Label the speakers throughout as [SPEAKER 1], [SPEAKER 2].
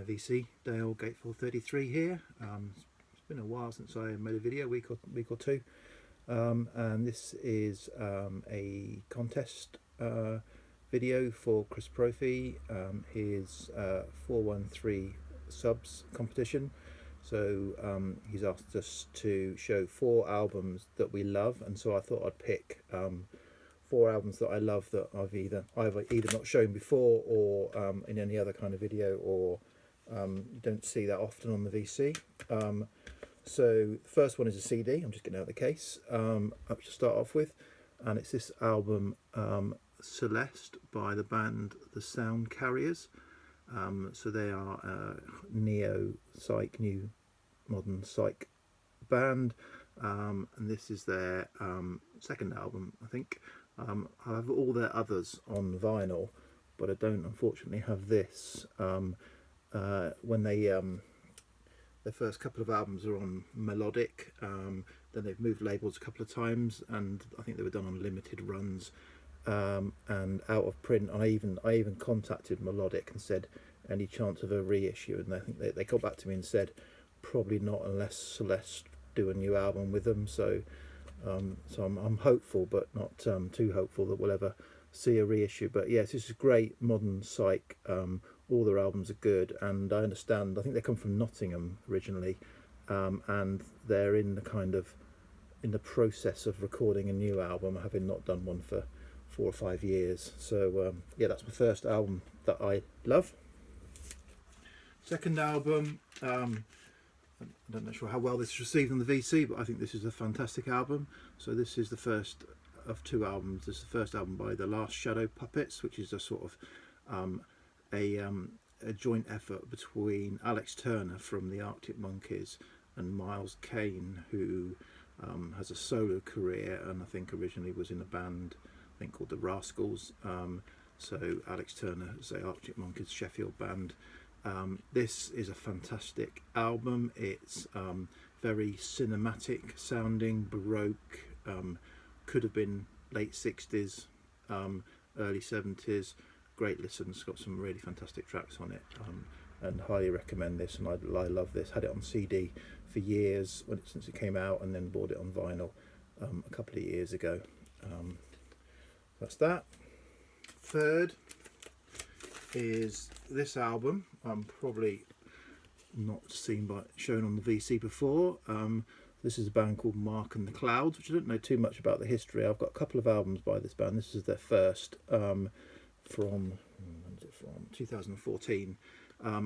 [SPEAKER 1] my VC Dale Gateful 33 here. It's been a while since I made a video, week or two, and this is a contest video for Chris Propfe, his 413 subs competition. So he's asked us to show 4 albums that we love, and so I thought I'd pick 4 albums that I love that I've either not shown before or in any other kind of video, or you don't see that often on the VC. So the first one is a CD. I'm just getting out of the case up to start off with, and it's this album Celeste by the band The Sound Carriers. So they are a neo-psych, new modern psych band, and this is their second album, I think. I have all their others on vinyl, but I don't unfortunately have this. When their first couple of albums are on melodic, then they've moved labels a couple of times, and I think they were done on limited runs and out of print. I even contacted Melodic and said any chance of a reissue, and I think they got back to me and said probably not unless Celeste do a new album with them. So I'm hopeful, but not too hopeful that we'll ever see a reissue. But yes, this is great modern psych. All their albums are good, and I understand, I think they come from Nottingham originally, and they're in the process of recording a new album, having not done one for 4 or 5 years. So yeah, that's my first album that I love. Second album, I'm not sure how well this is received on the VC, but I think this is a fantastic album. So this is the first of 2 albums. This is the first album by The Last Shadow Puppets, which is a sort of a joint effort between Alex Turner from the Arctic Monkeys and Miles Kane, who has a solo career, and I think originally was in a band I think called the Rascals. So Alex Turner is the Arctic Monkeys Sheffield band. This is a fantastic album. It's very cinematic sounding, baroque, could have been late 60s, early 70s. Great listen. It's got some really fantastic tracks on it, and highly recommend this. And I love this. Had it on CD for years since it came out, and then bought it on vinyl a couple of years ago. That's that. Third is this album. Probably not shown on the VC before. This is a band called Mark and the Clouds, which I don't know too much about the history. I've got a couple of albums by this band. This is their first, from 2014.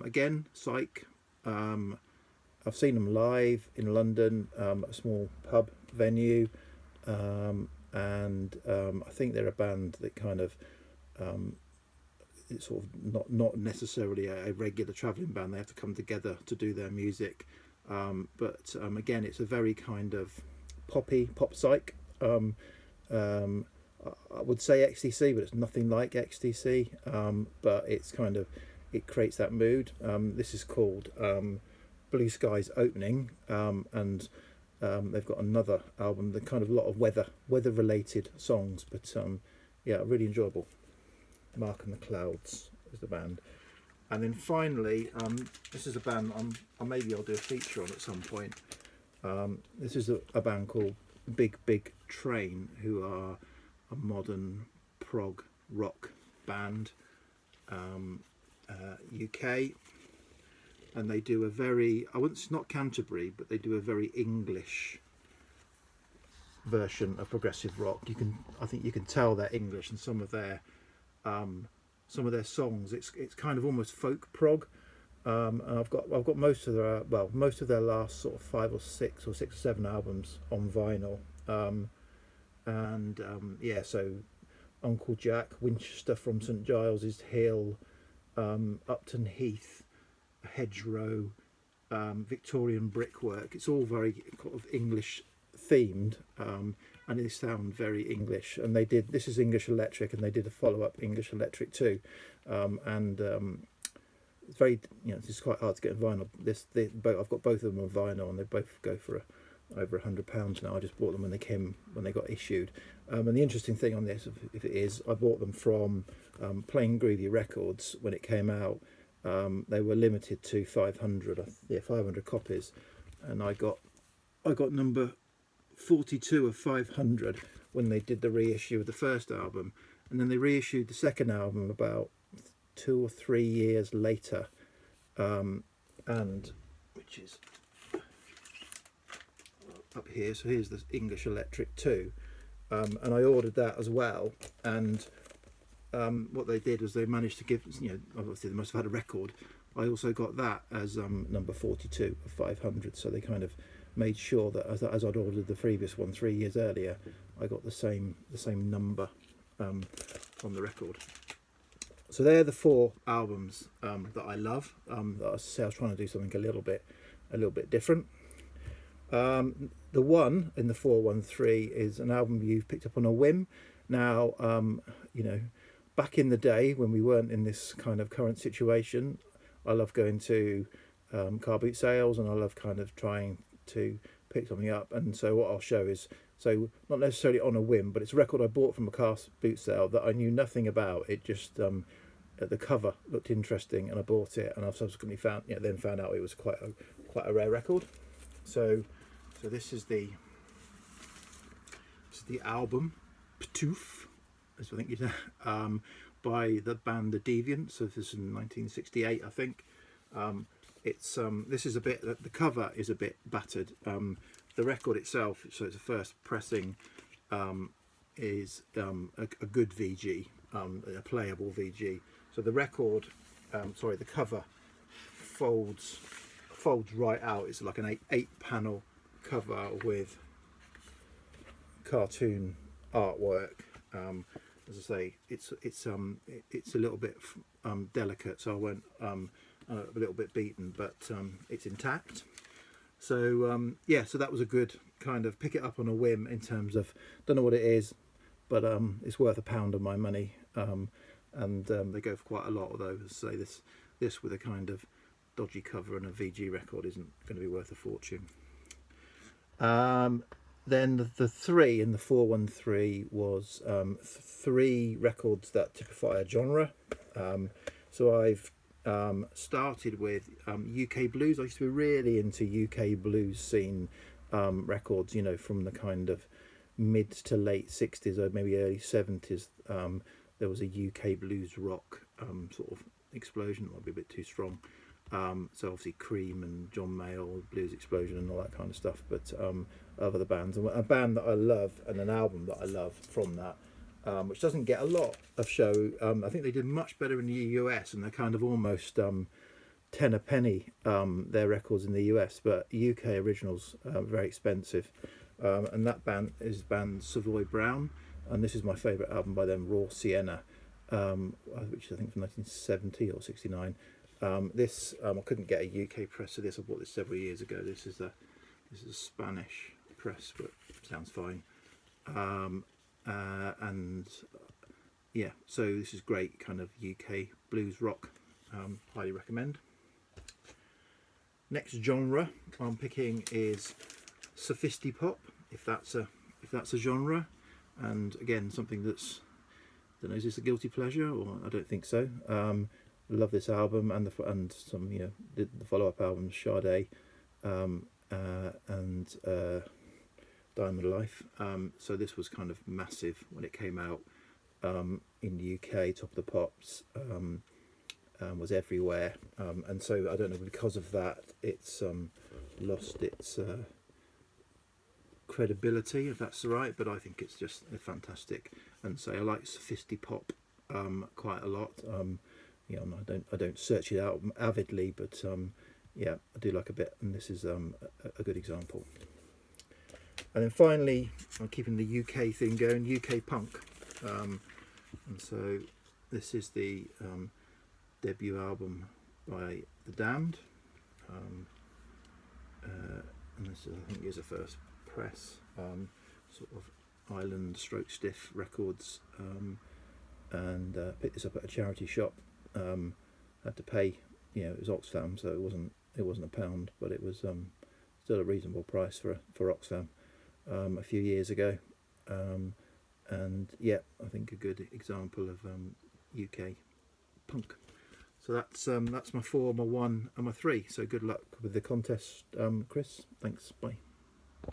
[SPEAKER 1] Again, psych. I've seen them live in London, at a small pub venue, and I think they're a band that kind of it's sort of not necessarily a regular travelling band. They have to come together to do their music, but again, it's a very kind of pop psych. I would say XTC, but it's nothing like XTC, but it's kind of, it creates that mood. This is called Blue Skies Opening, and they've got another album, the kind of a lot of weather related songs, but yeah, really enjoyable. Mark and the Clouds is the band. And then finally, this is a band maybe I'll do a feature on at some point. This is a band called Big Train, who are a modern prog rock band, UK, and they do a very, it's not Canterbury, but they do a very English version of progressive rock. I think you can tell they're English, and some of their songs, it's kind of almost folk prog. And I've got most of their last sort of 5 or 6 or 7 albums on vinyl. Yeah, so Uncle Jack, Winchester from St Giles's Hill, Upton Heath, Hedgerow, Victorian Brickwork. It's all very kind of English themed, and they sound very English. And this is English Electric, and they did a follow-up English Electric too. It's very, it's quite hard to get in vinyl. I've got both of them on vinyl, and they both go for over £100 now. I just bought them when they got issued. And the interesting thing on this, if it is, I bought them from Plain Groovy Records when it came out, They were limited to 500, yeah, 500 copies, and I got number 42 of 500 when they did the reissue of the first album, and then they reissued the second album about 2 or 3 years later, and which is up here. So here's the English Electric 2, and I ordered that as well. And what they did was they managed to give, you know, obviously they must have had a record. I also got that as number 42 of 500. So they kind of made sure that as I'd ordered the previous one 3 years earlier, I got the same number on the record. So they're the 4 albums that I love. That I say I was trying to do something a little bit different. The one in the 413 is an album you've picked up on a whim. Now, you know, back in the day when we weren't in this kind of current situation, I love going to car boot sales, and I love kind of trying to pick something up. And so what I'll show is, so not necessarily on a whim, but it's a record I bought from a car boot sale that I knew nothing about. It just the cover looked interesting, and I bought it, and I've subsequently found out it was quite a rare record. So this is the album Ptoof, as I think you know, by the band The Deviants. So this is in 1968, I think. This is a bit, the cover is a bit battered. The record itself, so it's a first pressing, is a good VG, a playable VG. So the record, the cover folds right out. It's like an eight panel cover with cartoon artwork. As I say, it's a little bit delicate, so I won't a little bit beaten, but it's intact. So yeah, so that was a good kind of pick it up on a whim in terms of, don't know what it is, but it's worth £1 of my money, and they go for quite a lot. Although, as I say, this with a kind of dodgy cover and a VG record isn't going to be worth a fortune. Then the 3 in the 413 was 3 records that typify a genre. So I've started with UK blues. I used to be really into UK blues scene records, you know, from the kind of mid to late 60s or maybe early 70s. There was a UK blues rock sort of explosion. Might be a bit too strong. So obviously Cream and John Mayall, Blues Explosion and all that kind of stuff, but other bands, and a band that I love and an album that I love from that, which doesn't get a lot of show. I think they did much better in the US, and they're kind of almost 10 a penny, their records in the US, but UK originals are very expensive. And that band is band Savoy Brown, and this is my favourite album by them, Raw Sienna, which I think from 1970 or 69. This I couldn't get a UK press of this. I bought this several years ago. This is a Spanish press, but sounds fine. And yeah, so this is great kind of UK blues rock. Highly recommend. Next genre I'm picking is sophisti-pop, if that's a genre, and again something that's, I don't know, is this a guilty pleasure, or I don't think so. Love this album and some, you know, the follow-up albums, Sade and Diamond Life. So this was kind of massive when it came out in the UK. Top of the Pops was everywhere, and so I don't know, because of that it's lost its credibility, if that's right, but I think it's just fantastic. And so I like sophisti-pop quite a lot. You know, I don't search it out avidly, but yeah, I do like a bit, and this is a good example. And then finally, I'm keeping the UK thing going, UK punk, and so this is the debut album by The Damned, and this I think is a first press, sort of Island Stroke Stiff Records, and picked this up at a charity shop. Had to pay, you know, it was Oxfam, so it wasn't £1, but it was still a reasonable price for Oxfam a few years ago, and yeah, I think a good example of UK punk. So that's my 4, my 1 and my 3. So good luck with the contest, Chris. Thanks, bye.